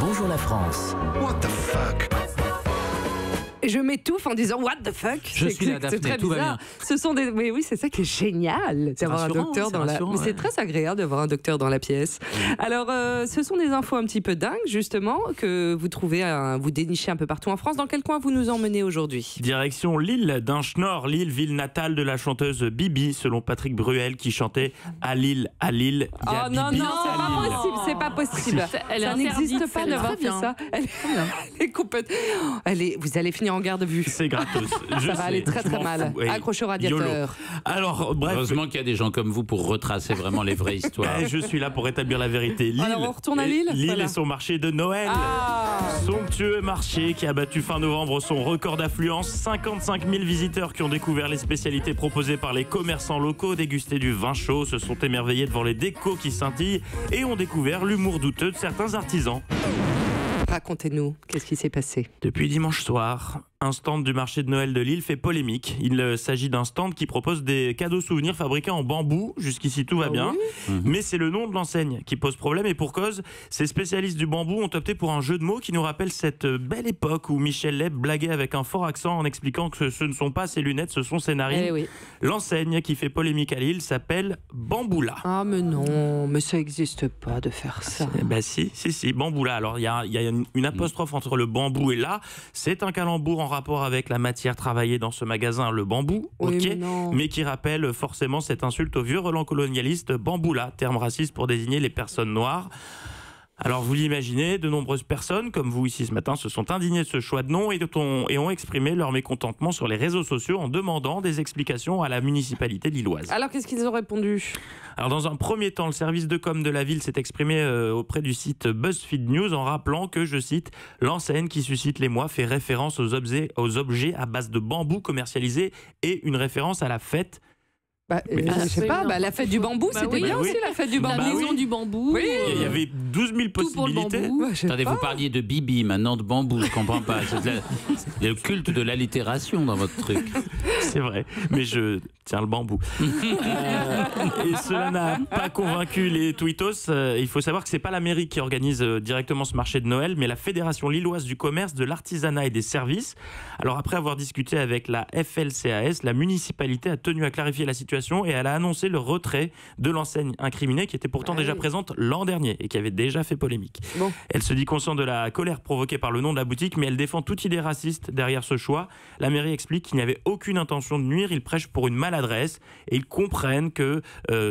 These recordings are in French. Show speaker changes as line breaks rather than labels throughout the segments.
Bonjour la France.
What the fuck?
Je m'étouffe en disant what the fuck.
Je suis là, Daphné, tout va bien.
Ce sont des... Mais oui, c'est ça qui est génial d'avoir un docteur dans la. Mais c'est très agréable d'avoir un docteur dans la pièce. Alors, ce sont des infos un petit peu dingues justement que vous trouvez, vous dénichez un peu partout en France. Dans quel coin vous nous emmenez aujourd'hui?
Direction Lille, d'un Schnorr, Lille, ville natale de la chanteuse Bibi, selon Patrick Bruel, qui chantait à Lille, il y a
oh
Bibi
non, non,
à
c'est pas
Lille.
possible, c'est pas possible. Ça n'existe pas d'avoir fait ça. Elle est complètement. Vous allez finir en garde à vue.
C'est gratos.
Ça va aller très très mal. Accroché au radiateur.
Alors, bref.
Heureusement qu'il y a des gens comme vous pour retracer vraiment les vraies histoires.
Je suis là pour établir la vérité. Lille,
alors on retourne à Lille.
Lille
voilà.
et son marché de Noël. Somptueux marché qui a battu fin novembre son record d'affluence. 55 000 visiteurs qui ont découvert les spécialités proposées par les commerçants locaux, dégusté du vin chaud, se sont émerveillés devant les décos qui scintillent et ont découvert l'humour douteux de certains artisans.
Racontez-nous, qu'est-ce qui s'est passé?
Depuis dimanche soir, un stand du marché de Noël de Lille fait polémique. Il s'agit d'un stand qui propose des cadeaux souvenirs fabriqués en bambou. Jusqu'ici, tout va bien.
Oui.
Mais c'est le nom de l'enseigne qui pose problème. Et pour cause, ces spécialistes du bambou ont opté pour un jeu de mots qui nous rappelle cette belle époque où Michel Leb blaguait avec un fort accent en expliquant que ce ne sont pas ses lunettes, ce sont ses narines.
Eh oui.
L'enseigne qui fait polémique à Lille s'appelle Bamboula.
Ah mais non, mais ça n'existe pas de faire ça.
Bah si, Bamboula. Alors il y a une apostrophe entre le bambou et là. C'est un calembour en rapport avec la matière travaillée dans ce magasin, le bambou,
Oui,
ok, mais qui rappelle forcément cette insulte au vieux relent colonialiste Bamboula, terme raciste pour désigner les personnes noires. Alors vous l'imaginez, de nombreuses personnes, comme vous ici ce matin, se sont indignées de ce choix de nom et ont exprimé leur mécontentement sur les réseaux sociaux en demandant des explications à la municipalité lilloise.
Alors qu'est-ce qu'ils ont répondu?
Alors dans un premier temps, le service de com de la ville s'est exprimé auprès du site BuzzFeed News en rappelant que, je cite, l'enseigne qui suscite l'émoi fait référence aux objets à base de bambou commercialisés et une référence à la fête.
Je sais pas, la fête du bambou, c'était bien aussi la fête du bambou.
La maison du bambou.
Oui.
Il y avait 12 000
Tout pour le
possibilités.
bambou.
Attendez, vous parliez de Bibi, maintenant de bambou, je comprends pas. Il y a le culte de l'allitération dans votre truc.
C'est vrai, mais je tiens le bambou. Et cela n'a pas convaincu les tweetos. Il faut savoir que c'est pas la mairie qui organise directement ce marché de Noël, mais la Fédération lilloise du commerce, de l'artisanat et des services. Alors après avoir discuté avec la FLCAS, la municipalité a tenu à clarifier la situation et elle a annoncé le retrait de l'enseigne incriminée qui était pourtant déjà présente l'an dernier et qui avait déjà fait polémique.
Bon.
Elle se dit consciente de la colère provoquée par le nom de la boutique, mais elle défend toute idée raciste derrière ce choix. La mairie explique qu'il n'y avait aucune intention de nuire, ils prêchent pour une maladresse et ils comprennent que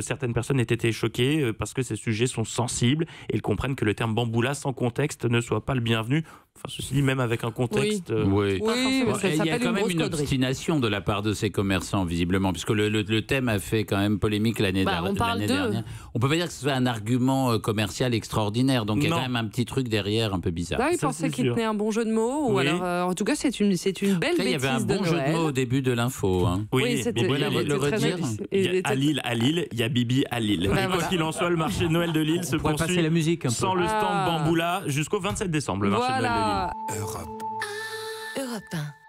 certaines personnes aient été choquées parce que ces sujets sont sensibles et ils comprennent que le terme bamboula sans contexte ne soit pas le bienvenu. Enfin, ceci dit, même avec un contexte...
Oui.
Oui,
Bon,
ça
il y a
s'appelle
quand même
grosse
une
connerie.
obstination de la part de ces commerçants, visiblement, puisque le thème a fait quand même polémique l'année
on parle
dernière. On peut pas dire que ce soit un argument commercial extraordinaire, donc il y a
Non.
quand même un petit truc derrière un peu bizarre.
Là, ils
Ça,
pensaient
c'est
qu'il
sûr.
tenait un bon jeu de mots, ou
Oui.
alors, en tout cas, c'est une belle
Après, il y
bêtise
avait un bon
de
jeu
Noël.
de mots au début de l'info. Hein.
Oui, c'était
mais
vous
voilà,
voulez
il
le
était très
redire
belle.
Il y a
Il était-
à Lille, il y a Bibi à Lille.
Ouais,
Mais quoi
voilà.
qu'il en soit, le marché de Noël de Lille se
On pourrait passer
poursuit
la musique un peu.
sans le stand
Ah.
Bamboula jusqu'au 27 décembre, le marché de Noël de Lille.
Voilà.
Europe.
Europe 1.